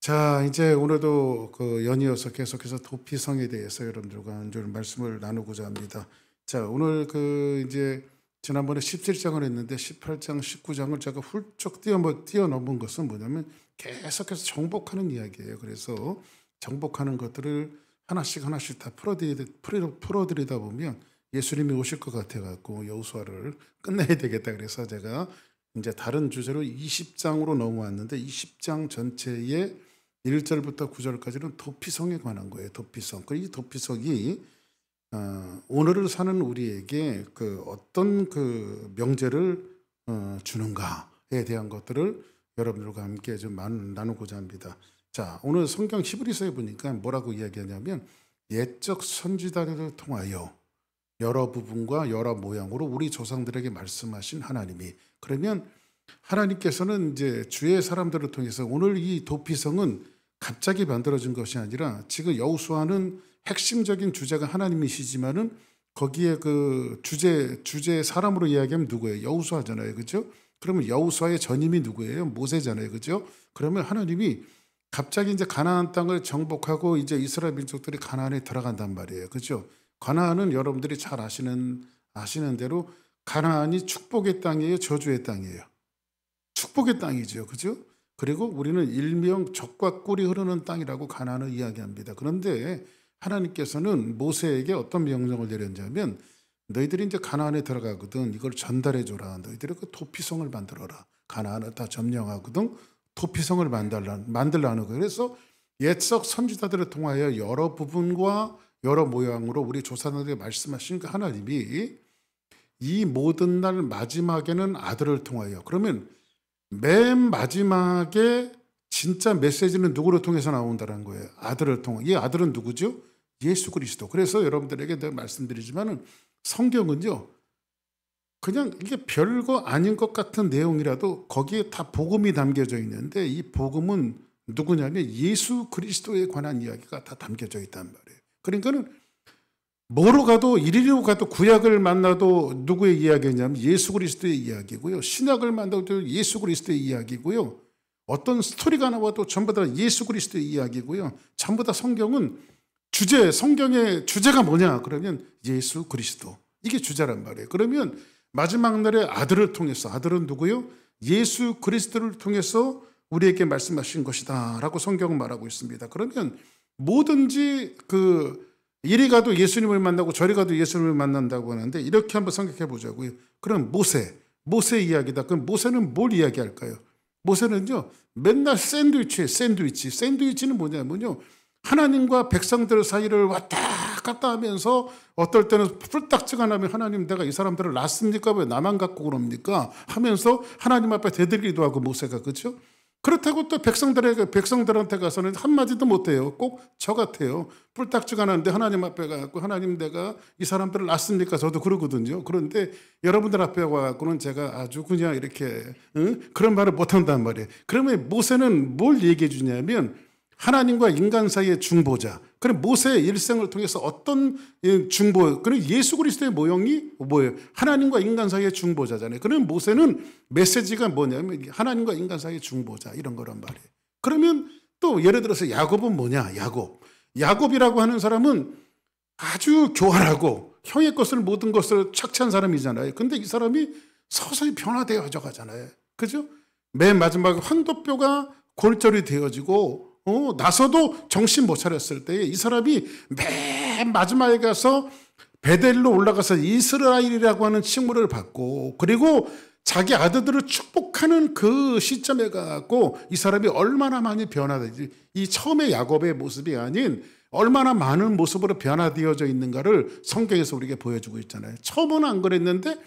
자, 이제 오늘도 연이어서 계속해서 도피성에 대해서 여러분들과 한 줄 말씀을 나누고자 합니다. 자, 오늘 이제 지난번에 17장을 했는데 18장, 19장을 제가 훌쩍 뛰어넘은 것은 뭐냐면 계속해서 정복하는 이야기예요. 그래서 정복하는 것들을 하나씩 다 풀어드리다 보면 예수님이 오실 것 같아갖고 여호수아를 끝내야 되겠다. 그래서 제가 이제 다른 주제로 20장으로 넘어왔는데 20장 전체의 1절부터 9절까지는 도피성에 관한 거예요. 도피성. 이 도피성이 오늘을 사는 우리에게 어떤 명제를 주는가에 대한 것들을 여러분들과 함께 좀 나누고자 합니다. 자, 오늘 성경 히브리서에 보니까 뭐라고 이야기하냐면 옛적 선지자들을 통하여 여러 부분과 여러 모양으로 우리 조상들에게 말씀하신 하나님이, 그러면 하나님께서는 이제 주의 사람들을 통해서 오늘 이 도피성은 갑자기 만들어진 것이 아니라 지금 여호수아는 핵심적인 주제가 하나님이시지만은 거기에 주제 사람으로 이야기하면 누구예요? 여호수아잖아요. 그죠? 그러면 여호수아의 전임이 누구예요? 모세잖아요. 그죠? 그러면 하나님이 갑자기 이제 가나안 땅을 정복하고 이제 이스라엘 민족들이 가나안에 들어간단 말이에요. 그죠? 가나안은 여러분들이 잘 아시는 대로 가나안이 축복의 땅이에요, 저주의 땅이에요? 축복의 땅이죠. 그죠? 그리고 우리는 일명 젖과 꿀이 흐르는 땅이라고 가나안을 이야기합니다. 그런데 하나님께서는 모세에게 어떤 명령을 내렸냐면 너희들이 이제 가나안에 들어가거든 이걸 전달해 줘라. 너희들이 도피성을 만들어라. 가나안을 다 점령하거든 도피성을 만들라는 거예요. 그래서 옛적 선지자들을 통하여 여러 부분과 여러 모양으로 우리 조상들에게 말씀하신 하나님이 이 모든 날 마지막에는 아들을 통하여, 그러면 맨 마지막에 진짜 메시지는 누구를 통해서 나온다는 거예요? 아들을 통해. 이 아들은 누구죠? 예수 그리스도. 그래서 여러분들에게 내가 말씀드리지만은 성경은요, 그냥 이게 별거 아닌 것 같은 내용이라도 거기에 다 복음이 담겨져 있는데 이 복음은 누구냐면 예수 그리스도에 관한 이야기가 다 담겨져 있단 말이에요. 그러니까는 뭐로 가도 이리로 가도 구약을 만나도 누구의 이야기냐면 예수 그리스도의 이야기고요. 신약을 만나도 예수 그리스도의 이야기고요. 어떤 스토리가 나와도 전부 다 예수 그리스도의 이야기고요. 전부 다 성경은 성경의 주제가 뭐냐? 그러면 예수 그리스도. 이게 주제란 말이에요. 그러면 마지막 날에 아들을 통해서, 아들은 누구요? 예수 그리스도를 통해서 우리에게 말씀하신 것이다 라고 성경은 말하고 있습니다. 그러면 뭐든지 이리 가도 예수님을 만나고 저리 가도 예수님을 만난다고 하는데 이렇게 한번 생각해 보자고요. 그럼 모세 이야기다. 그럼 모세는 뭘 이야기할까요? 모세는요 맨날 샌드위치는 뭐냐면요 하나님과 백성들 사이를 왔다 갔다 하면서 어떨 때는 풀딱지가 나면 하나님 내가 이 사람들을 놨습니까? 왜 나만 갖고 그럽니까? 하면서 하나님 앞에 대들기도 하고 모세가. 그렇죠? 그렇다고 또 백성들한테 가서는 한마디도 못해요. 꼭 저 같아요. 뿔딱지가 나는데 하나님 앞에 가고 하나님 내가 이 사람들을 놨습니까? 저도 그러거든요. 그런데 여러분들 앞에 와갖고는 제가 아주 그냥 이렇게 그런 말을 못한단 말이에요. 그러면 모세는 뭘 얘기해 주냐면 하나님과 인간 사이의 중보자. 그럼 모세의 일생을 통해서 어떤 그럼 예수 그리스도의 모형이 뭐예요? 하나님과 인간 사이의 중보자잖아요. 그럼 모세는 메시지가 뭐냐면 하나님과 인간 사이의 중보자 이런 거란 말이에요. 그러면 또 예를 들어서 야곱은 뭐냐? 야곱이라고 하는 사람은 아주 교활하고 형의 것을 모든 것을 착취한 사람이잖아요. 근데 이 사람이 서서히 변화되어져 가잖아요. 그죠? 맨 마지막에 황도뼈가 골절이 되어지고 나서도 정신 못 차렸을 때 이 사람이 맨 마지막에 가서 베델로 올라가서 이스라엘이라고 하는 칭호를 받고 그리고 자기 아들들을 축복하는 그 시점에 가고 이 사람이 얼마나 많이 변화되지, 이 처음에 야곱의 모습이 아닌 얼마나 많은 모습으로 변화되어져 있는가를 성경에서 우리에게 보여주고 있잖아요. 처음은 안 그랬는데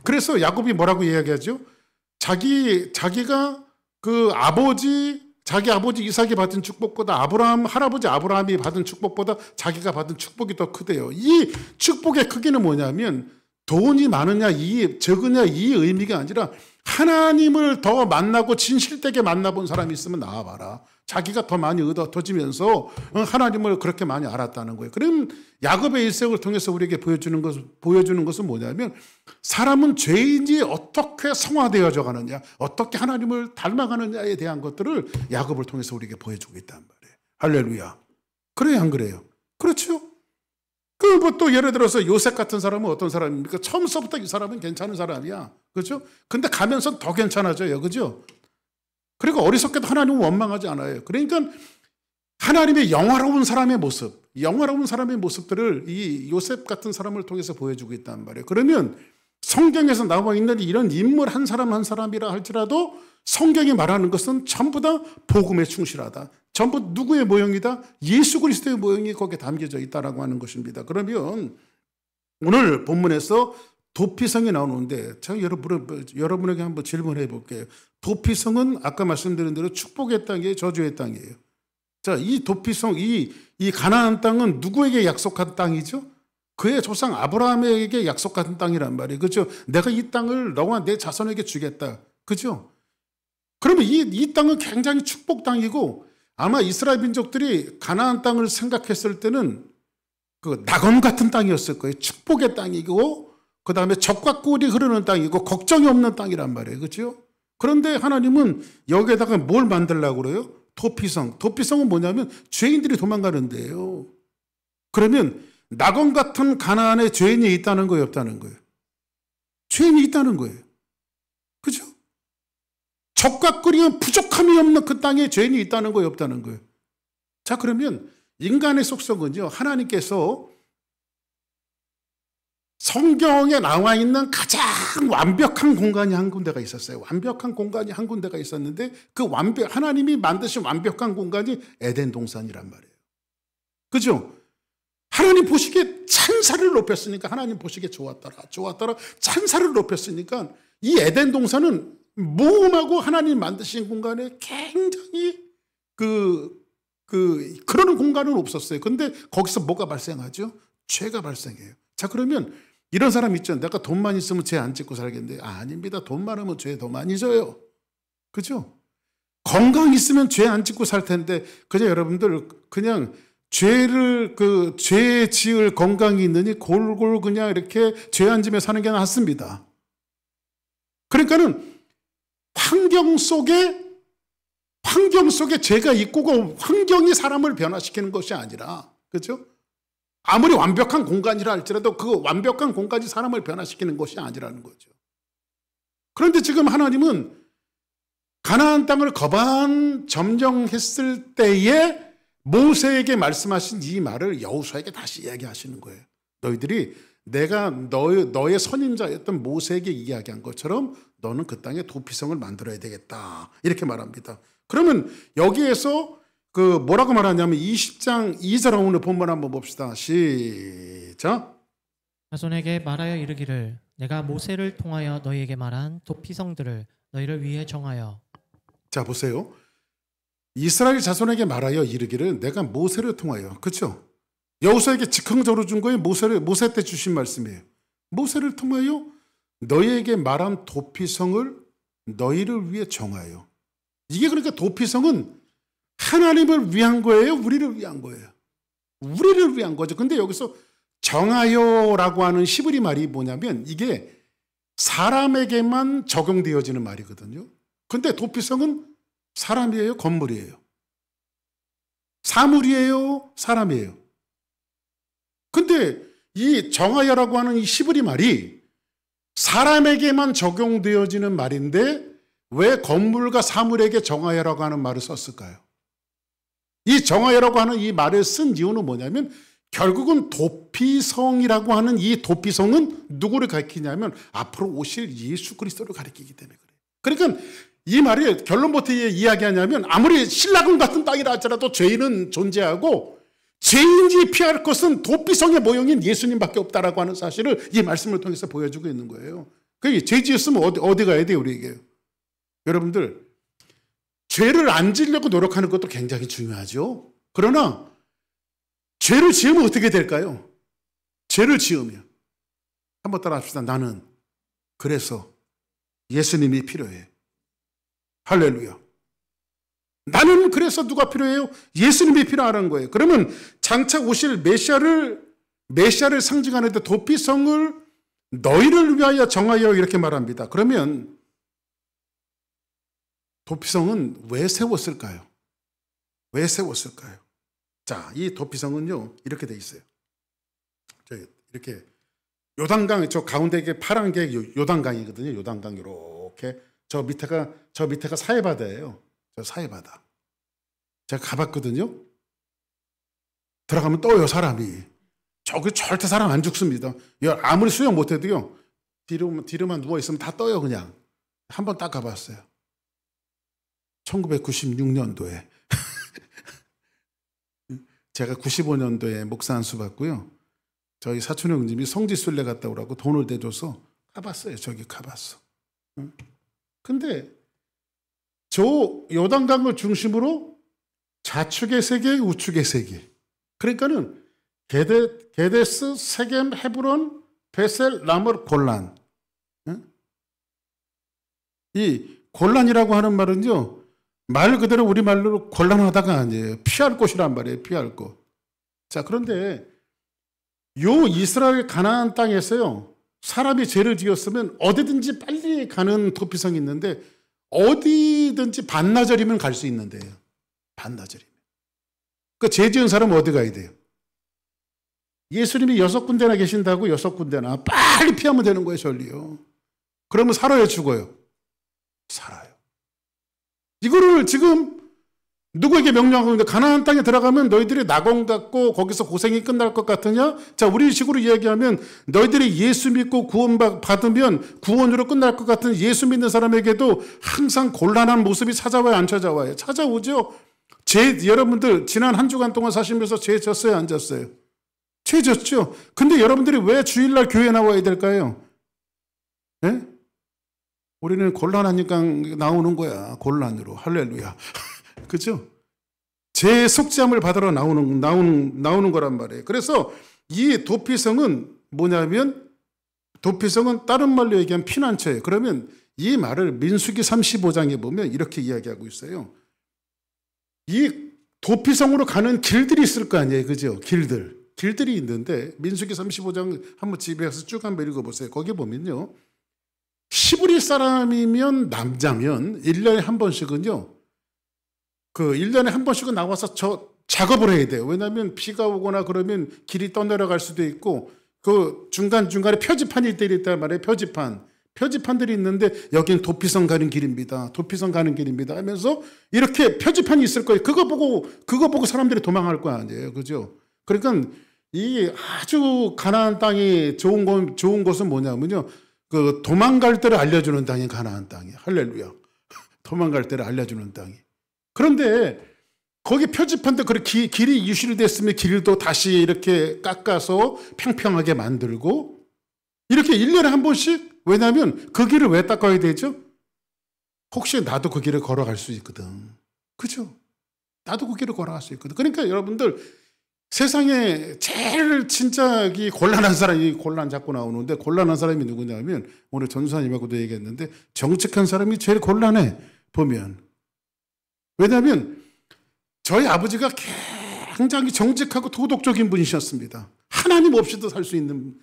그래서 야곱이 뭐라고 이야기하죠? 자기가 자기 아버지 이삭이 받은 축복보다 할아버지 아브라함이 받은 축복보다 자기가 받은 축복이 더 크대요. 이 축복의 크기는 뭐냐면 돈이 많으냐 적으냐 이 의미가 아니라 하나님을 더 만나고 진실되게 만나본 사람이 있으면 나와봐라. 자기가 더 많이 얻어지면서 하나님을 그렇게 많이 알았다는 거예요. 그럼 야곱의 일생을 통해서 우리에게 보여주는 것은 뭐냐면 사람은 죄인이 어떻게 성화되어져 가느냐, 어떻게 하나님을 닮아가느냐에 대한 것들을 야곱을 통해서 우리에게 보여주고 있단 말이에요. 할렐루야. 그래요, 안 그래요? 그렇죠? 뭐 또 예를 들어서 요셉 같은 사람은 어떤 사람입니까? 처음서부터 이 사람은 괜찮은 사람이야. 그렇죠? 근데 가면서 더 괜찮아져요. 그죠? 그리고 어리석게도 하나님은 원망하지 않아요. 그러니까 하나님의 영화로운 사람의 모습들을 이 요셉 같은 사람을 통해서 보여주고 있단 말이에요. 그러면 성경에서 나와 있는 이런 인물 한 사람 한 사람이라 할지라도 성경이 말하는 것은 전부 다 복음에 충실하다. 전부 누구의 모형이다? 예수 그리스도의 모형이 거기에 담겨져 있다라고 하는 것입니다. 그러면 오늘 본문에서 도피성이 나오는데 제가 여러분에게 한번 질문해 볼게요. 도피성은 아까 말씀드린 대로 축복의 땅이에요, 저주의 땅이에요? 자, 이 도피성, 이 가나안 땅은 누구에게 약속한 땅이죠? 그의 조상 아브라함에게 약속한 땅이란 말이에요. 그렇죠? 내가 이 땅을 너와 내 자손에게 주겠다. 그렇죠? 그러면 이 땅은 굉장히 축복 땅이고 아마 이스라엘 민족들이 가나안 땅을 생각했을 때는 그 낙원 같은 땅이었을 거예요. 축복의 땅이고 그 다음에 젖과 꿀이 흐르는 땅이고 걱정이 없는 땅이란 말이에요. 그렇죠? 그런데 하나님은 여기에다가 뭘 만들려고 그래요? 도피성. 도피성은 뭐냐면 죄인들이 도망가는 데예요. 그러면 낙원 같은 가나안에 죄인이 있다는 거예요, 없다는 거예요? 죄인이 있다는 거예요. 그죠? 젖과 꿀이 부족함이 없는 그 땅에 죄인이 있다는 거예요, 없다는 거예요? 자, 그러면 인간의 속성은요, 하나님께서 성경에 나와 있는 가장 완벽한 공간이 한 군데가 있었어요. 완벽한 공간이 한 군데가 있었는데 하나님이 만드신 완벽한 공간이 에덴 동산이란 말이에요. 그죠? 하나님 보시기에 찬사를 높였으니까 하나님 보시기에 좋았더라. 찬사를 높였으니까 이 에덴 동산은 모험하고 하나님 만드신 공간에 굉장히 그러는 공간은 없었어요. 근데 거기서 뭐가 발생하죠? 죄가 발생해요. 자, 그러면 이런 사람 있죠. 내가 돈만 있으면 죄 안 짓고 살겠는데 아닙니다. 돈 많으면 죄 더 많이 져요. 그죠? 건강 있으면 죄 안 짓고 살 텐데 그냥 여러분들 그냥 죄 지을 건강이 있느니 골골 그냥 이렇게 죄 안 지며 사는 게 낫습니다. 그러니까는 환경 속에 죄가 있고 그 환경이 사람을 변화시키는 것이 아니라, 그렇죠? 아무리 완벽한 공간이라 할지라도 그 완벽한 공간이 사람을 변화시키는 것이 아니라는 거죠. 그런데 지금 하나님은 가나안 땅을 거반 점령했을 때에 모세에게 말씀하신 이 말을 여호수아에게 다시 이야기하시는 거예요. 너희들이 내가 너의 선임자였던 모세에게 이야기한 것처럼 너는 그 땅에 도피성을 만들어야 되겠다. 이렇게 말합니다. 그러면 여기에서 뭐라고 말하냐면 20장 2절 오늘 본문 한번 봅시다. 시작. 자손에게 말하여 이르기를 내가 모세를 통하여 너희에게 말한 도피성들을 너희를 위해 정하여. 자, 보세요. 이스라엘 자손에게 말하여 이르기를 내가 모세를 통하여. 그렇죠? 여호수아에게 즉흥적으로 준 거예요. 모세 때 주신 말씀이에요. 모세를 통하여 너희에게 말한 도피성을 너희를 위해 정하여. 이게 그러니까 도피성은 하나님을 위한 거예요? 우리를 위한 거예요? 우리를 위한 거죠. 근데 여기서 정하여라고 하는 히브리 말이 뭐냐면 이게 사람에게만 적용되어지는 말이거든요. 근데 도피성은 사람이에요? 건물이에요? 사물이에요? 사람이에요? 근데 이 정하여라고 하는 이 히브리 말이 사람에게만 적용되어지는 말인데 왜 건물과 사물에게 정하여라고 하는 말을 썼을까요? 이 정하여라고 하는 이 말을 쓴 이유는 뭐냐면 결국은 도피성이라고 하는 이 도피성은 누구를 가리키냐면 앞으로 오실 예수 그리스도를 가리키기 때문에 그래요. 그러니까 이 말이 결론부터 이야기하냐면 아무리 신라금 같은 땅이라 할지라도 죄인은 존재하고 죄인이 피할 것은 도피성의 모형인 예수님밖에 없다라고 하는 사실을 이 말씀을 통해서 보여주고 있는 거예요. 그게 죄 지었으면 어디 가야 돼요, 우리에게? 여러분들, 죄를 안 지으려고 노력하는 것도 굉장히 중요하죠. 그러나 죄를 지으면 어떻게 될까요? 죄를 지으면 한번 따라 합시다. 나는 그래서 예수님이 필요해. 할렐루야. 나는 그래서 누가 필요해요? 예수님이 필요하는 거예요. 그러면 장차 오실 메시아를 상징하는데 도피성을 너희를 위하여 정하여 이렇게 말합니다. 그러면 도피성은 왜 세웠을까요? 왜 세웠을까요? 자, 이 도피성은요 이렇게 돼 있어요. 이렇게 요단강, 저 가운데 게 파란 게 요단강이거든요. 요단강 이렇게 저 밑에가 사해바다예요. 저 사해바다. 제가 가봤거든요. 들어가면 떠요 사람이. 저기 절대 사람 안 죽습니다. 아무리 수영 못해도요 뒤로만 누워 있으면 다 떠요 그냥. 한번 딱 가봤어요. 1996년도에 제가 95년도에 목사 안수 받고요. 저희 사촌 형님이 성지순례 갔다 오라고 돈을 대줘서 가봤어요. 저기 가봤어. 근데 저 요단강을 중심으로 좌측의 세계, 우측의 세계. 그러니까는 게데스, 세겜, 헤브론, 베셀, 라멀, 골란. 이 골란이라고 하는 말은요, 말 그대로 우리말로 곤란하다가 아니에요. 피할 곳이란 말이에요. 피할 곳. 자, 그런데 요 이스라엘 가나안 땅에서요, 사람이 죄를 지었으면 어디든지 빨리 가는 도피성이 있는데 어디든지 반나절이면 갈 수 있는데요. 반나절이면. 그 죄 지은 사람은 어디 가야 돼요? 예수님이 6군데나 계신다고 6군데나 빨리 피하면 되는 거예요, 전리요. 그러면 살아요, 죽어요? 살아요. 이거를 지금 누구에게 명령하고 있는데 가나안 땅에 들어가면 너희들이 낙원 같고 거기서 고생이 끝날 것 같으냐? 자, 우리 식으로 이야기하면 너희들이 예수 믿고 구원 받으면 구원으로 끝날 것 같은 예수 믿는 사람에게도 항상 곤란한 모습이 찾아와요, 안 찾아와요? 찾아오죠. 여러분들 지난 한 주간 동안 사시면서 죄 졌어요, 안 졌어요? 죄 졌죠. 근데 여러분들이 왜 주일날 교회 나와야 될까요? 예? 우리는 곤란하니까 나오는 거야. 곤란으로. 할렐루야. 그죠? 제 속죄함을 받으러 나오는 거란 말이에요. 그래서 이 도피성은 뭐냐면, 도피성은 다른 말로 얘기하면 피난처예요. 그러면 이 말을 민수기 35장에 보면 이렇게 이야기하고 있어요. 이 도피성으로 가는 길들이 있을 거 아니에요. 그죠? 길들이 있는데 민수기 35장 한번 집에 가서 쭉 한번 읽어보세요. 거기 보면요. 히브리 사람이면 남자면 1년에 한 번씩은요. 1년에 한 번씩은 나와서 작업을 해야 돼요. 왜냐하면 비가 오거나 그러면 길이 떠내려갈 수도 있고 그 중간중간에 표지판이 있단 말이에요. 표지판들이 있는데 여긴 도피성 가는 길입니다. 도피성 가는 길입니다 하면서 이렇게 표지판이 있을 거예요. 그거 보고 사람들이 도망갈 거 아니에요. 그죠? 그러니까 이 아주 가나안 땅이 좋은 곳은 뭐냐면요. 그 도망갈 때를 알려주는 땅이 가나안 땅이에요. 할렐루야. 도망갈 때를 알려주는 땅이. 그런데 거기 표지판도 그렇게 길이 유실이 됐으면 길도 다시 이렇게 깎아서 평평하게 만들고 이렇게 1년에 한 번씩. 왜냐하면 그 길을 왜 닦아야 되죠? 혹시 나도 그 길을 걸어갈 수 있거든. 그죠? 나도 그 길을 걸어갈 수 있거든. 그러니까 여러분들 세상에 제일 진짜 곤란한 사람이 곤란 자꾸 나오는데 곤란한 사람이 누구냐면 오늘 전수사님하고도 얘기했는데 정직한 사람이 제일 곤란해 보면. 왜냐하면 저희 아버지가 굉장히 정직하고 도덕적인 분이셨습니다. 하나님 없이도 살 수 있는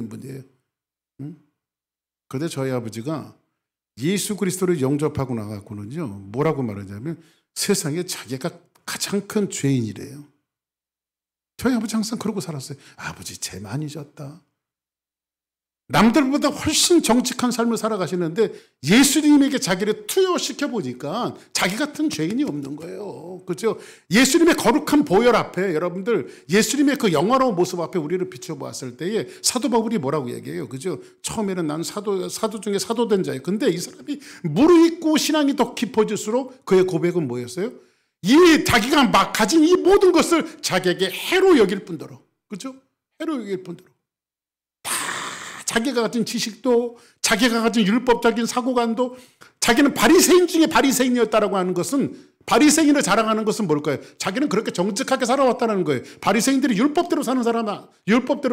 분이에요. 그런데 저희 아버지가 예수 그리스도를 영접하고 나가고는요 뭐라고 말하냐면 세상에 자기가 가장 큰 죄인이래요. 저희 아버지 항상 그러고 살았어요. 아버지 죄 많이 졌다. 남들보다 훨씬 정직한 삶을 살아가시는데 예수님에게 자기를 투여시켜 보니까 자기 같은 죄인이 없는 거예요. 그렇죠? 예수님의 거룩한 보혈 앞에 여러분들 예수님의 그 영화로운 모습 앞에 우리를 비춰보았을 때에 사도 바울이 뭐라고 얘기해요? 그죠? 처음에는 나는 사도 중에 사도된 자예요. 근데 이 사람이 무르익고 신앙이 더 깊어질수록 그의 고백은 뭐였어요? 이 자기가 막 가진 이 모든 것을 자기에게 해로 여길 뿐더러, 그렇죠? 해로 여길 뿐더러 다 자기가 가진 지식도 자기가 가진 율법적인 사고관도 자기는 바리새인 중에 바리새인이었다라고 하는 것은 바리새인을 자랑하는 것은 뭘까요? 자기는 그렇게 정직하게 살아왔다는 거예요. 바리새인들이 율법대로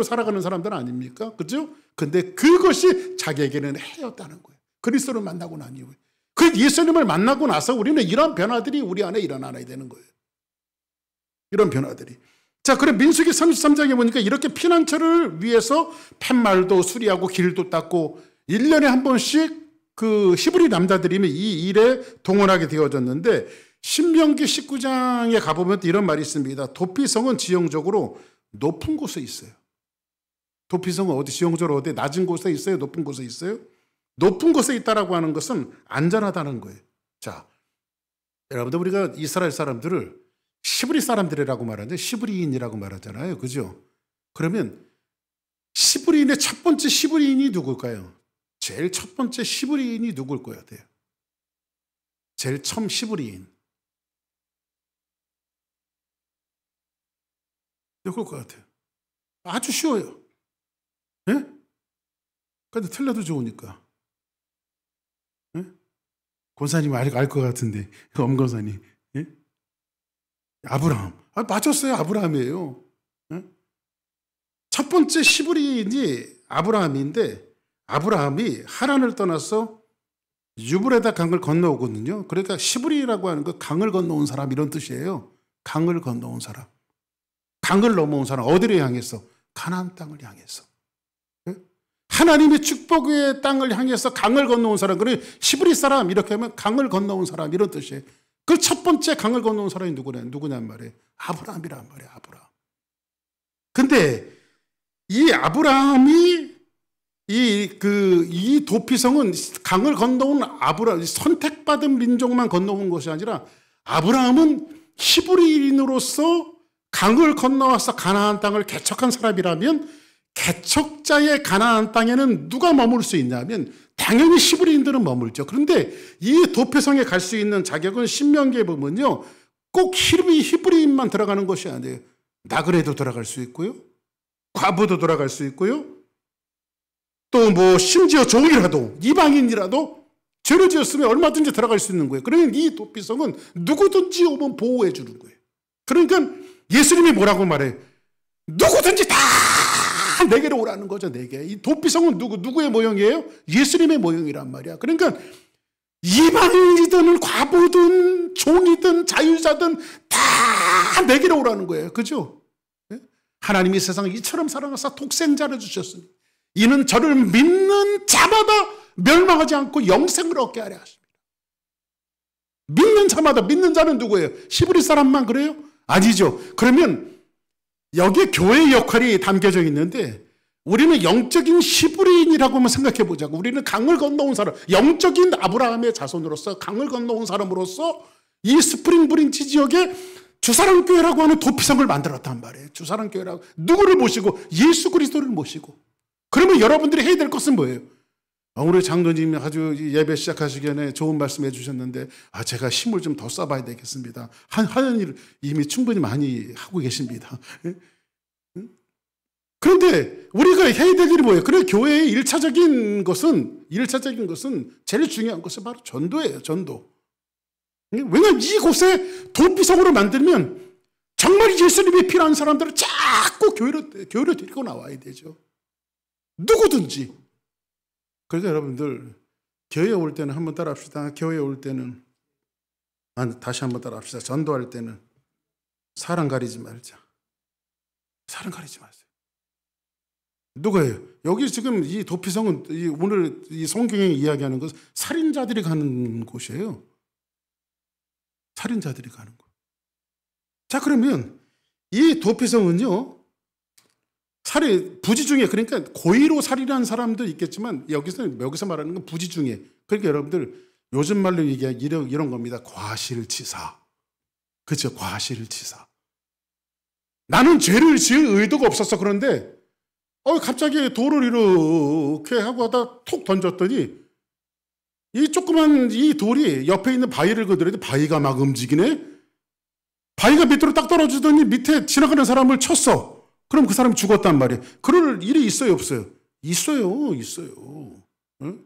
살아가는 사람들 아닙니까? 그렇죠? 근데 그것이 자기에게는 해였다는 거예요. 그리스도를 만나고 난 이후에 그 예수님을 만나고 나서 우리는 이런 변화들이 우리 안에 일어나야 되는 거예요. 이런 변화들이. 자, 그래 민수기 33장에 보니까 이렇게 피난처를 위해서 팻말도 수리하고 길도 닦고 1년에 한 번씩 그 히브리 남자들이면 이 일에 동원하게 되어졌는데, 신명기 19장에 가보면 이런 말이 있습니다. 도피성은 지형적으로 높은 곳에 있어요. 도피성은 어디 지형적으로 어디 낮은 곳에 있어요? 높은 곳에 있어요? 높은 곳에 있다라고 하는 것은 안전하다는 거예요. 자, 여러분들 우리가 이스라엘 사람들을 시브리 사람들이라고 말하는데 시브리인이라고 말하잖아요. 그죠? 그러면 시브리인의 첫 번째 시브리인이 누굴까요? 제일 첫 번째 시브리인이 누굴 거야 돼요? 제일 처음 시브리인. 누굴 것 같아요? 아주 쉬워요. 예? 근데 틀려도 좋으니까. 예? 권사님 알 것 같은데, 엄권사님. 예? 아브라함. 맞았어요. 아브라함이에요. 예? 첫 번째 시브리인이 아브라함인데, 아브라함이 하란을 떠나서 유브레다 강을 건너오거든요. 그러니까 시브리라고 하는 거 강을 건너온 사람 이런 뜻이에요. 강을 건너온 사람. 강을 넘어온 사람. 어디를 향해서? 가나안 땅을 향해서. 하나님의 축복의 땅을 향해서 강을 건너온 사람. 그래 시브리 사람 이렇게 하면 강을 건너온 사람 이런 뜻이에요. 그 첫 번째 강을 건너온 사람이 누구냔 말이에요. 아브라함이란 말이에요. 아브라함. 근데 이 아브라함이 이 도피성은 강을 건너온 아브라함, 선택받은 민족만 건너온 것이 아니라 아브라함은 히브리인으로서 강을 건너와서 가나안 땅을 개척한 사람이라면, 개척자의 가나안 땅에는 누가 머물 수 있냐면 당연히 시브리인들은 머물죠. 그런데 이 도피성에 갈 수 있는 자격은 신명기에 보면요, 꼭 히브리인만 들어가는 것이 아니에요. 나그네도 들어갈 수 있고요, 과부도 들어갈 수 있고요, 또 뭐 심지어 종이라도, 이방인이라도 죄를 지었으면 얼마든지 들어갈 수 있는 거예요. 그러면 이 도피성은 누구든지 오면 보호해 주는 거예요. 그러니까 예수님이 뭐라고 말해요? 누구든지 다 내게로 오라는 거죠. 내게. 이 도피성은 누구의 모형이에요? 예수님의 모형이란 말이야. 그러니까 이방인이든 과부든 종이든 자유자든 다 내게로 오라는 거예요. 그죠? 하나님이 세상을 이처럼 사랑하사 독생자를 주셨으니 이는 저를 믿는 자마다 멸망하지 않고 영생을 얻게 하려 하십니다. 믿는 자마다. 믿는 자는 누구예요? 히브리 사람만 그래요? 아니죠. 그러면 여기에 교회의 역할이 담겨져 있는데, 우리는 영적인 히브리인이라고 한번 생각해 보자고. 우리는 강을 건너온 사람, 영적인 아브라함의 자손으로서 강을 건너온 사람으로서 이 스프링 브린지 지역에 주사랑교회라고 하는 도피성을 만들었단 말이에요. 주사랑교회라고. 누구를 모시고? 예수 그리스도를 모시고. 그러면 여러분들이 해야 될 것은 뭐예요? 우리 장로님이 아주 예배 시작하시기 전에 좋은 말씀 해주셨는데, 제가 힘을 좀 더 써봐야 되겠습니다. 하는 일을 이미 충분히 많이 하고 계십니다. 그런데 우리가 해야 될 일이 뭐예요? 그래, 교회의 1차적인 것은 제일 중요한 것은 바로 전도예요. 전도. 왜냐하면 이곳에 도피성으로 만들면 정말 예수님이 필요한 사람들을 자꾸 교회로 데리고 나와야 되죠. 누구든지. 그러니까 여러분들 교회에 올 때는 한번 따라합시다. 교회에 올 때는 다시 한번 따라합시다. 전도할 때는 사람 가리지 말자. 사람 가리지 마세요. 누구예요? 여기 지금 이 도피성은 오늘 이 성경에 이야기하는 것은 살인자들이 가는 곳이에요. 살인자들이 가는 곳. 자, 그러면 이 도피성은요, 부지 중에, 그러니까 고의로 살인한 사람도 있겠지만 여기서 말하는 건 부지 중에. 그러니까 여러분들 요즘 말로 얘기하기 이런 겁니다. 과실치사. 그렇죠? 과실치사. 나는 죄를 지을 의도가 없었어. 그런데 갑자기 돌을 이렇게 하고 하다 톡 던졌더니 이 조그만 이 돌이 옆에 있는 바위를 건드려도 바위가 막 움직이네. 바위가 밑으로 딱 떨어지더니 밑에 지나가는 사람을 쳤어. 그럼 그 사람이 죽었단 말이에요. 그럴 일이 있어요, 없어요? 있어요. 응?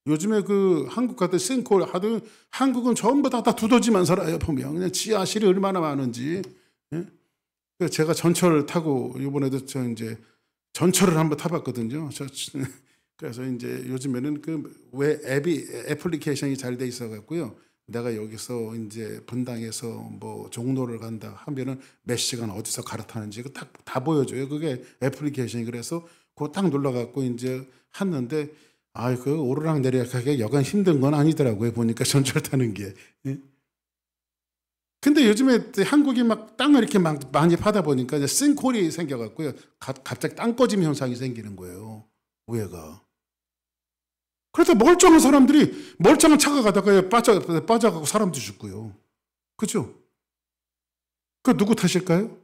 요즘에 그 한국 같은 싱크홀 하든 한국은 전부 다 두더지만 살아요. 보면 그냥 지하실이 얼마나 많은지. 예? 제가 전철을 타고 이번에도 저 이제 전철을 한번 타봤거든요. 그래서 이제 요즘에는 그 왜 애플리케이션이 잘 돼 있어 갖고요. 내가 여기서 이제 분당에서 뭐 종로를 간다 하면은 몇 시간 어디서 갈아타는지 다 보여줘요. 그게 애플리케이션이. 그래서 그거 딱 눌러 갖고 이제 했는데 그 오르락 내리락 하기가 여간 힘든 건 아니더라고요. 보니까 전철 타는 게. 예? 근데 요즘에 한국이 막 땅을 이렇게 막 많이 파다 보니까 이제 싱크홀이 생겨갖고요. 갑자기 땅 꺼짐 현상이 생기는 거예요. 위에가. 그래서 멀쩡한 사람들이 멀쩡한 차가 가다가 빠져가고 사람도 죽고요. 그죠? 그 누구 탓일까요?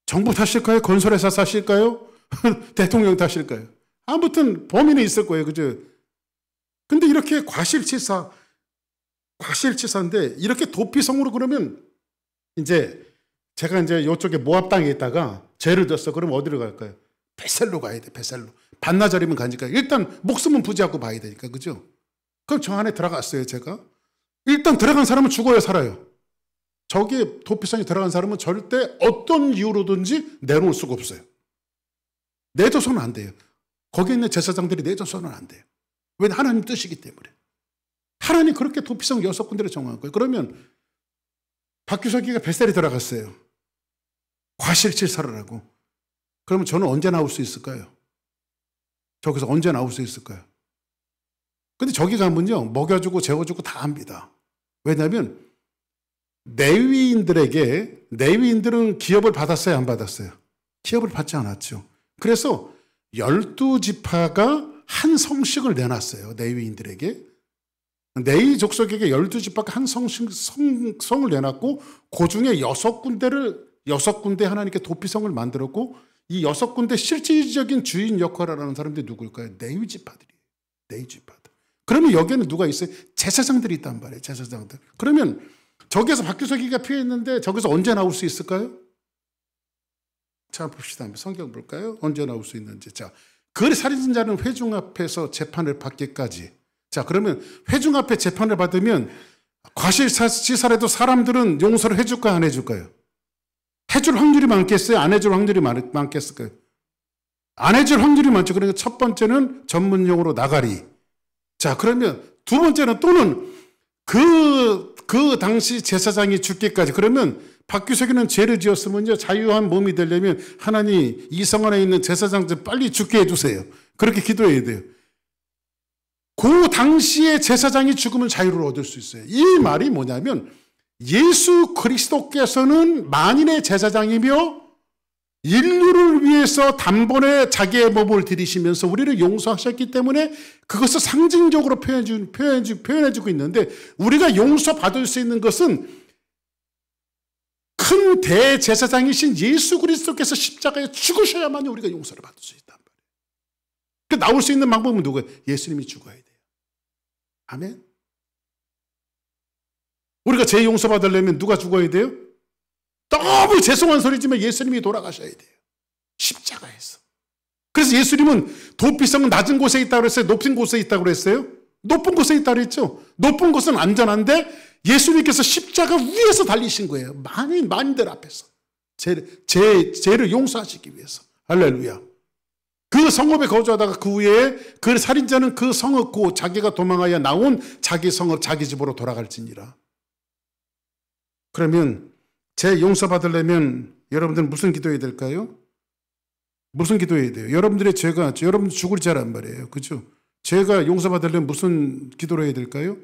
정부 탓일까요? 건설회사 탓일까요? 대통령 탓일까요? 아무튼 범인은 있을 거예요. 그죠? 근데 이렇게 과실치사인데 이렇게 도피성으로 그러면 이제 제가 이제 이쪽에 모압 땅에 있다가 죄를 졌어. 그럼 어디로 갈까요? 베셀로 가야 돼. 베셀로. 반나절이면 가니까 일단 목숨은 부지하고 봐야 되니까. 그죠? 그럼 저 안에 들어갔어요. 제가. 일단 들어간 사람은 죽어야 살아요. 저기에 도피성에 들어간 사람은 절대 어떤 이유로든지 내놓을 수가 없어요. 내줘서는 안 돼요. 거기 있는 제사장들이 내줘서는 안 돼요. 왜? 하나님 뜻이기 때문에. 하나님 그렇게 도피성 6군데를 정한 거예요. 그러면 박규석이가 벳셀에 들어갔어요. 과실치사를 하고. 그러면 저는 언제 나올 수 있을까요? 저기서 언제 나올 수 있을까요? 근데 저기 가면요, 먹여주고 재워주고 다 합니다. 왜냐하면 레위인들은 기업을 받았어요, 안 받았어요? 기업을 받지 않았죠. 그래서 12지파가 한 성씩을 내놨어요. 레위인들에게. 레위 족속에게 12지파가 한 성을 내놨고 그 중에 6군데 하나님께 도피성을 만들었고 이 6군데 실질적인 주인 역할을 하는 사람들이 누구일까요? 레위지파들이에요. 레위지파들. 그러면 여기에는 누가 있어요? 제사장들이 있단 말이에요. 제사장들. 그러면 저기에서 박규석이가 피했는데 저기서 언제 나올 수 있을까요? 자, 봅시다. 성경 볼까요? 언제 나올 수 있는지. 자, 그 살인자는 회중 앞에서 재판을 받기까지. 자, 그러면 회중 앞에 재판을 받으면 과실치사라도 사람들은 용서를 해줄까요? 안 해줄까요? 해줄 확률이 많겠어요? 안 해줄 확률이 많겠을까요? 안 해줄 확률이 많죠. 그러니까 첫 번째는 전문용어로 나가리. 자, 그러면 두 번째는 또는 그 당시 제사장이 죽기까지. 그러면 박규석이는 죄를 지었으면요, 자유한 몸이 되려면 하나님 이 성 안에 있는 제사장들 빨리 죽게 해주세요. 그렇게 기도해야 돼요. 그 당시에 제사장이 죽으면 자유를 얻을 수 있어요. 이 말이 뭐냐면 예수 그리스도께서는 만인의 제사장이며 인류를 위해서 단번에 자기의 몸을 들이시면서 우리를 용서하셨기 때문에 그것을 상징적으로 표현해주고 있는데 우리가 용서받을 수 있는 것은 큰 대제사장이신 예수 그리스도께서 십자가에 죽으셔야만 우리가 용서를 받을 수 있단 말이에요. 그 나올 수 있는 방법은 누구예요? 예수님이 죽어야 돼요. 아멘. 우리가 죄 용서받으려면 누가 죽어야 돼요? 너무 죄송한 소리지만 예수님이 돌아가셔야 돼요. 십자가에서. 그래서 예수님은 도피성은 낮은 곳에 있다고 그랬어요? 높은 곳에 있다고 그랬어요? 높은 곳에 있다고 그랬죠? 높은 곳은 안전한데 예수님께서 십자가 위에서 달리신 거예요. 만인들 앞에서. 죄를 용서하시기 위해서. 할렐루야. 그 성읍에 거주하다가 그 후에 그 살인자는 그 성읍 고 자기가 도망하여 나온 자기 성읍 자기 집으로 돌아갈지니라. 그러면 죄 용서받으려면 여러분들은 무슨 기도해야 될까요? 무슨 기도해야 돼요? 여러분들의 죄가, 여러분들 죽을 죄란 말이에요. 그죠? 죄가 용서받으려면 무슨 기도를 해야 될까요?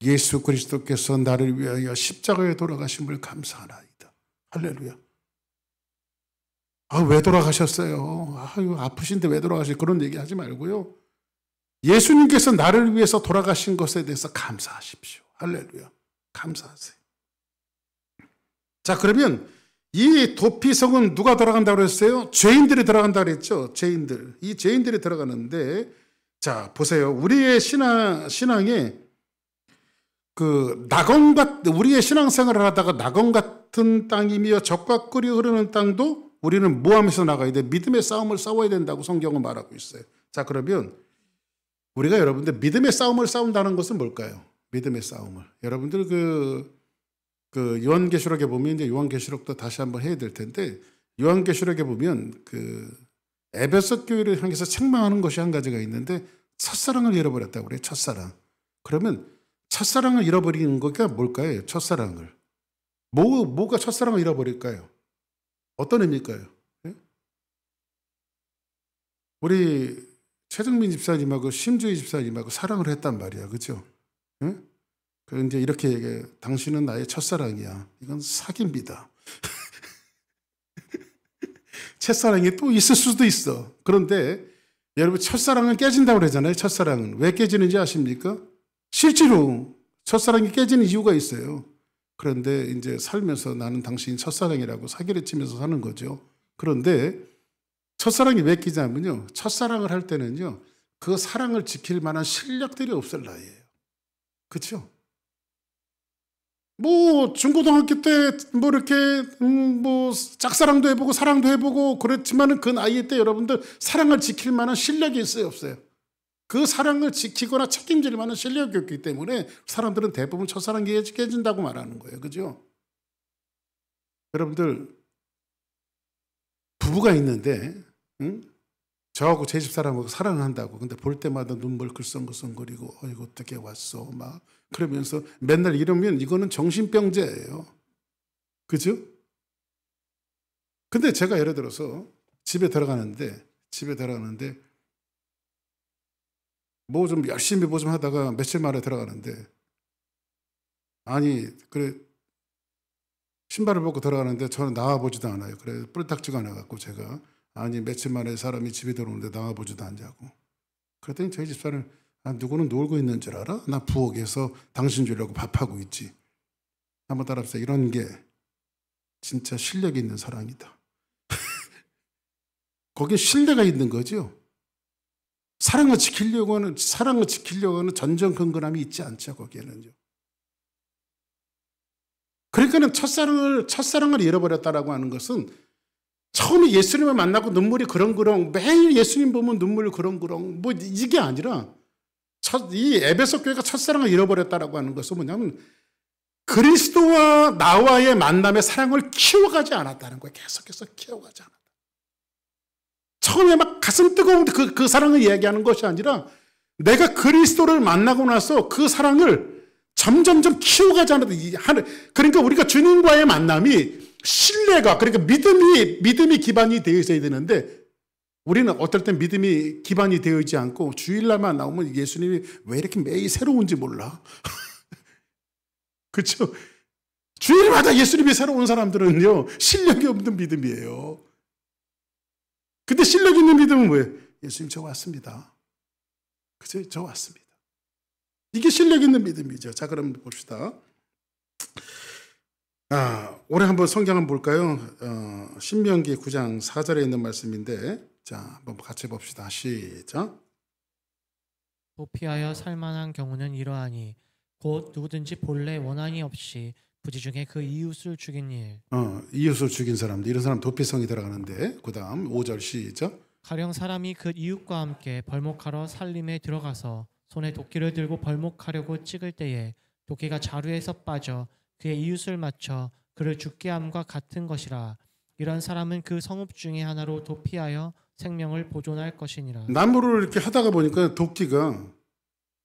예수 그리스도께서 나를 위하여 십자가에 돌아가심을 감사하나이다. 할렐루야. 왜 돌아가셨어요? 아프신데 왜 돌아가셨어요? 그런 얘기 하지 말고요. 예수님께서 나를 위해서 돌아가신 것에 대해서 감사하십시오. 할렐루야. 감사하세요. 자, 그러면 이 도피성은 누가 들어간다고 그랬어요? 죄인들이 들어간다고 그랬죠. 죄인들. 이 죄인들이 들어가는데, 자, 보세요. 우리의 신앙에 우리의 신앙생활을 하다가 낙원 같은 땅이며 적과 꿀이 흐르는 땅도 우리는 모함에서 나가야 돼. 믿음의 싸움을 싸워야 된다고 성경은 말하고 있어요. 자, 그러면 우리가 여러분들 믿음의 싸움을 싸운다는 것은 뭘까요? 믿음의 싸움을. 여러분들 그 요한계시록에 보면 이제 요한계시록도 다시 한번 해야 될 텐데 요한계시록에 보면 그 에베소 교회를 향해서 책망하는 것이 한 가지가 있는데 첫사랑을 잃어버렸다고 그래요. 첫사랑. 그러면 첫사랑을 잃어버리는 거가 뭘까요? 첫사랑을. 뭐가 첫사랑을 잃어버릴까요? 어떤 의미일까요? 예? 우리 최정민 집사님하고 심주희 집사님하고 사랑을 했단 말이야. 그죠? 예? 그런데 이렇게 얘기해. 당신은 나의 첫사랑이야. 이건 사기입니다. 첫사랑이 또 있을 수도 있어. 그런데 여러분 첫사랑은 깨진다고 그러잖아요. 첫사랑은. 왜 깨지는지 아십니까? 실제로 첫사랑이 깨지는 이유가 있어요. 그런데 이제 살면서 나는 당신이 첫사랑이라고 사기를 치면서 사는 거죠. 그런데 첫사랑이 왜 깨지냐면요. 첫사랑을 할 때는요. 그 사랑을 지킬 만한 실력들이 없을 나이에요. 그렇죠? 뭐 중고등학교 때 뭐 이렇게 뭐 짝사랑도 해보고 사랑도 해보고 그랬지만은 그 나이 때 여러분들 사랑을 지킬 만한 실력이 있어요, 없어요? 그 사랑을 지키거나 책임질 만한 실력이 없기 때문에 사람들은 대부분 첫사랑이 깨진다고 말하는 거예요, 그죠? 여러분들 부부가 있는데 저하고 제 집사람하고 사랑을 한다고. 근데 볼 때마다 눈물 글썽글썽거리고 이거 어떻게 왔어 막 그러면서 맨날 이러면 이거는 정신병자예요. 그죠? 근데 제가 예를 들어서 집에 들어가는데 뭐 좀 열심히 뭐 좀 하다가 며칠 만에 들어가는데 아니 그래 신발을 벗고 들어가는데 저는 나와보지도 않아요. 그래 뿔딱지가 나갖고 제가 아니 며칠 만에 사람이 집에 들어오는데 나와보지도 않냐고. 그랬더니 저희 집사는 누구는 놀고 있는 줄 알아? 나 부엌에서 당신 주려고 밥하고 있지. 한번 따라합시다. 이런 게 진짜 실력이 있는 사랑이다. 거기에 신뢰가 있는 거죠. 사랑을 지키려고 하는 전전긍긍함이 있지 않죠. 거기에는요. 그러니까는 첫사랑을 잃어버렸다라고 하는 것은 처음에 예수님을 만나고 눈물이 그렁그렁 매일 예수님 보면 눈물이 그렁그렁 뭐 이게 아니라 이 에베소 교회가 첫사랑을 잃어버렸다라고 하는 것은 뭐냐면 그리스도와 나와의 만남의 사랑을 키워가지 않았다는 거예요. 계속해서 키워가지 않았다. 처음에 막 가슴 뜨거운데 그 사랑을 이야기하는 것이 아니라 내가 그리스도를 만나고 나서 그 사랑을 점점점 키워가지 않았다. 그러니까 우리가 주님과의 만남이 신뢰가 그러니까 믿음이 기반이 되어 있어야 되는데 우리는 어떨 땐 믿음이 기반이 되어 있지 않고 주일날만 나오면 예수님이 왜 이렇게 매일 새로운지 몰라. 그렇죠? 주일마다 예수님이 새로운 사람들은요 실력이 없는 믿음이에요. 근데 실력 있는 믿음은 뭐예요? 예수님 저 왔습니다. 그죠? 저 왔습니다. 이게 실력 있는 믿음이죠. 자 그럼 봅시다. 올해 한번 성경 한번 볼까요? 신명기 9장 4절에 있는 말씀인데 자 한번 같이 봅시다. 시작. 도피하여 살만한 경우는 이러하니 곧 누구든지 본래 원한이 없이 부지 중에 그 이웃을 죽인 일. 이웃을 죽인 사람들 이런 사람 도피성이 들어가는데 그 다음 5절 시작. 가령 사람이 그 이웃과 함께 벌목하러 살림에 들어가서 손에 도끼를 들고 벌목하려고 찍을 때에 도끼가 자루에서 빠져 그의 이웃을 맞춰 그를 죽게 함과 같은 것이라. 이런 사람은 그 성읍 중에 하나로 도피하여 생명을 보존할 것이니라. 나무를 이렇게 하다가 보니까 도끼가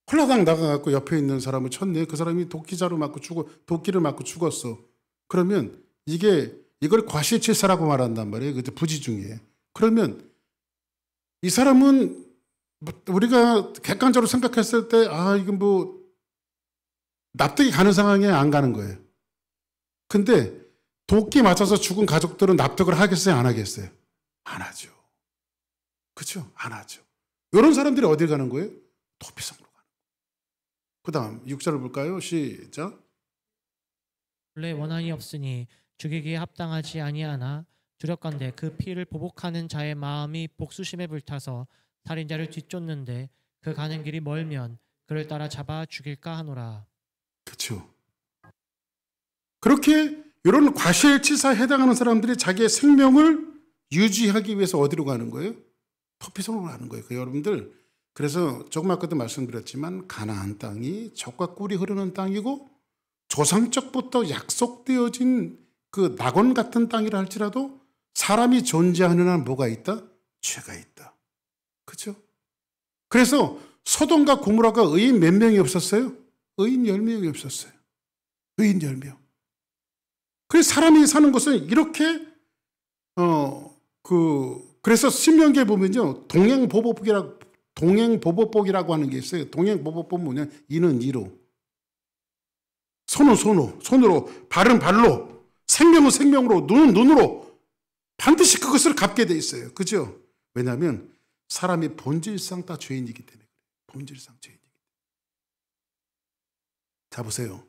홀라당 나가갖고 옆에 있는 사람을 쳤네. 그 사람이 도끼를 맞고 죽었어. 그러면 이걸 과실치사라고 말한단 말이에요. 그 부지 중에. 그러면 이 사람은 우리가 객관적으로 생각했을 때 이건 뭐 납득이 가는 상황에 안 가는 거예요. 근데 도끼 맞아서 죽은 가족들은 납득을 하겠어요? 안 하겠어요? 안 하죠. 그렇죠? 안 하죠. 이런 사람들이 어딜 가는 거예요? 도피성으로 가는 거예요. 그 다음 6절을 볼까요? 시작. 본래 원한이 없으니 죽이기에 합당하지 아니하나 두렵건대 그 피를 보복하는 자의 마음이 복수심에 불타서 살인자를 뒤쫓는데 그 가는 길이 멀면 그를 따라 잡아 죽일까 하노라. 그렇죠. 그렇게 이런 과실치사에 해당하는 사람들이 자기의 생명을 유지하기 위해서 어디로 가는 거예요? 도피성으로 가는 거예요. 여러분들 그래서 조금 아까도 말씀드렸지만 가나안 땅이 젖과 꿀이 흐르는 땅이고 조상적부터 약속되어진 그 낙원 같은 땅이라 할지라도 사람이 존재하는 한 뭐가 있다? 죄가 있다. 그렇죠? 그래서 소돔과 고모라가 의인 몇 명이 없었어요? 의인 10명이 없었어요. 의인 10명. 그래서 사람이 사는 것은 이렇게 그래서 신명기에 보면요, 동행보복이라고 하는 게 있어요. 동행보복은 뭐냐? 이는 이로, 손은 손으로, 발은 발로, 생명은 생명으로, 눈은 눈으로 반드시 그것을 갚게 돼 있어요. 그죠? 왜냐하면 사람이 본질상 다 죄인이기 때문에. 본질상 죄인이기 때문에. 자, 보세요.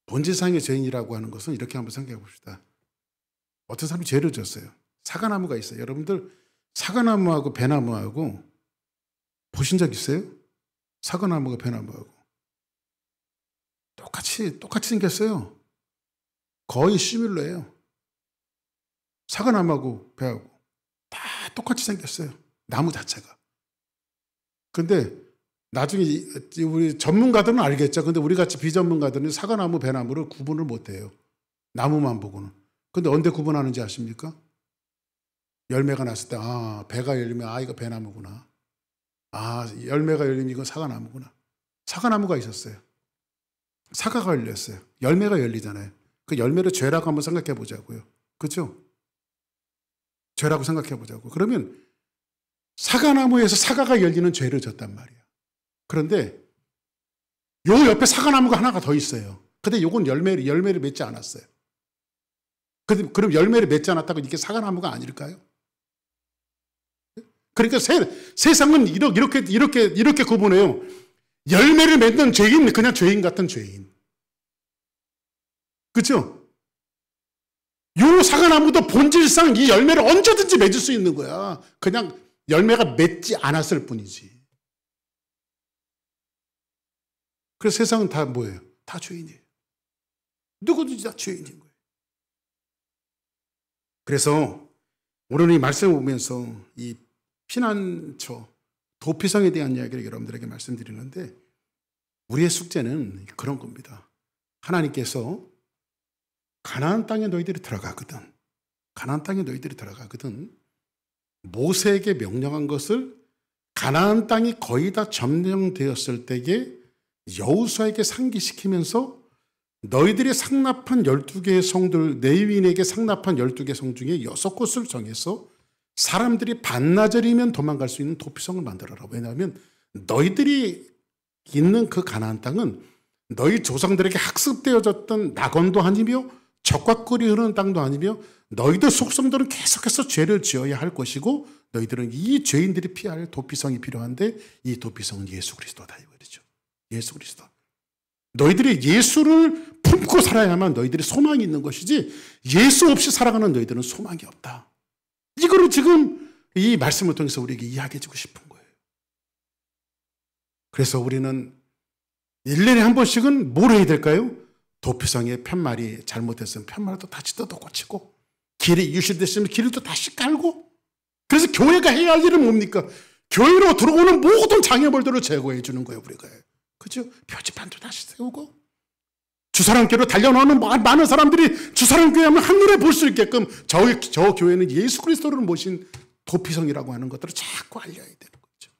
본질상의 죄인이라고 하는 것은 이렇게 한번 생각해 봅시다. 어떤 사람이 죄를 졌어요. 사과나무가 있어요. 여러분들 사과나무하고 배나무하고 보신 적 있어요? 사과나무가 배나무하고 똑같이 생겼어요. 거의 시밀러예요. 사과나무하고 배하고 다 똑같이 생겼어요. 나무 자체가. 근데 나중에 우리 전문가들은 알겠죠. 근데 우리 같이 비전문가들은 사과나무, 배나무를 구분을 못해요. 나무만 보고는. 근데 언제 구분하는지 아십니까? 열매가 났을 때, 배가 열리면, 이거 배나무구나. 열매가 열리면 이건 사과나무구나. 사과나무가 있었어요. 사과가 열렸어요. 열매가 열리잖아요. 그 열매를 죄라고 한번 생각해 보자고요. 그렇죠? 죄라고 생각해 보자고. 그러면 사과나무에서 사과가 열리는 죄를 졌단 말이야. 그런데 요 옆에 사과나무가 하나가 더 있어요. 근데 요건 열매를 맺지 않았어요. 그럼 열매를 맺지 않았다고 이게 사과나무가 아닐까요? 그러니까 세상은 이렇게 구분해요. 열매를 맺는 죄인, 그냥 죄인 같은 죄인. 그렇죠? 요 사과나무도 본질상 이 열매를 언제든지 맺을 수 있는 거야. 그냥 열매가 맺지 않았을 뿐이지. 그래서 세상은 다 뭐예요? 다 죄인이에요. 누구든지 다 죄인인 거예요. 그래서 오늘 이 말씀을 보면서 이 피난처, 도피성에 대한 이야기를 여러분들에게 말씀드리는데 우리의 숙제는 그런 겁니다. 하나님께서 가나안 땅에 너희들이 들어가거든. 가나안 땅에 너희들이 들어가거든. 모세에게 명령한 것을 가나안 땅이 거의 다 점령되었을 때에 여호수아에게 상기시키면서 너희들이 상납한 12개의 성들, 레위인에게 상납한 12개 성 중에 6곳을 정해서 사람들이 반나절이면 도망갈 수 있는 도피성을 만들어라. 왜냐하면 너희들이 있는 그 가나안 땅은 너희 조상들에게 학습되어졌던 낙원도 아니며 적과 꿀이 흐르는 땅도 아니며 너희들 속성들은 계속해서 죄를 지어야 할 것이고 너희들은 이 죄인들이 피할 도피성이 필요한데 이 도피성은 예수 그리스도다 이거죠. 예수 그리스도. 너희들이 예수를 품고 살아야만 너희들이 소망이 있는 것이지 예수 없이 살아가는 너희들은 소망이 없다. 이거를 지금 이 말씀을 통해서 우리에게 이야기해 주고 싶은 거예요. 그래서 우리는 1년에 한 번씩은 뭘 해야 될까요? 도피성의 편말이 잘못했으면 편말도 다시 뜯어 고치고 길이 유실됐으면 길을 또 다시 깔고 그래서 교회가 해야 할 일은 뭡니까? 교회로 들어오는 모든 장애물들을 제거해 주는 거예요. 우리가. 그죠? 표지판도 다시 세우고 주사랑교로 달려나오는 많은 사람들이 주사랑교회 하면 한눈에 볼 수 있게끔 저 교회는 예수 그리스도를 모신 도피성이라고 하는 것들을 자꾸 알려야 되는 거죠.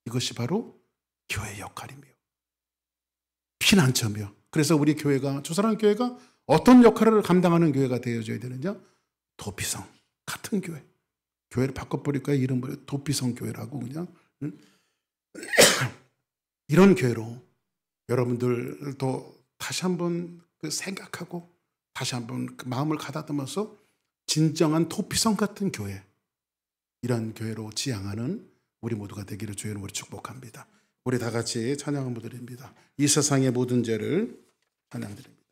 이것이 바로 교회의 역할이며 피난처며 그래서 우리 교회가 주사랑교회가 어떤 역할을 감당하는 교회가 되어줘야 되느냐? 도피성 같은 교회. 교회를 바꿔버릴까요? 이름을 도피성 교회라고 그냥 이런 교회로 여러분들도 다시 한번 생각하고 다시 한번 마음을 가다듬어서 진정한 도피성 같은 교회 이런 교회로 지향하는 우리 모두가 되기를 주의 이름으로 축복합니다. 우리 다 같이 찬양 한번 드립니다. 이 세상의 모든 죄를 찬양드립니다.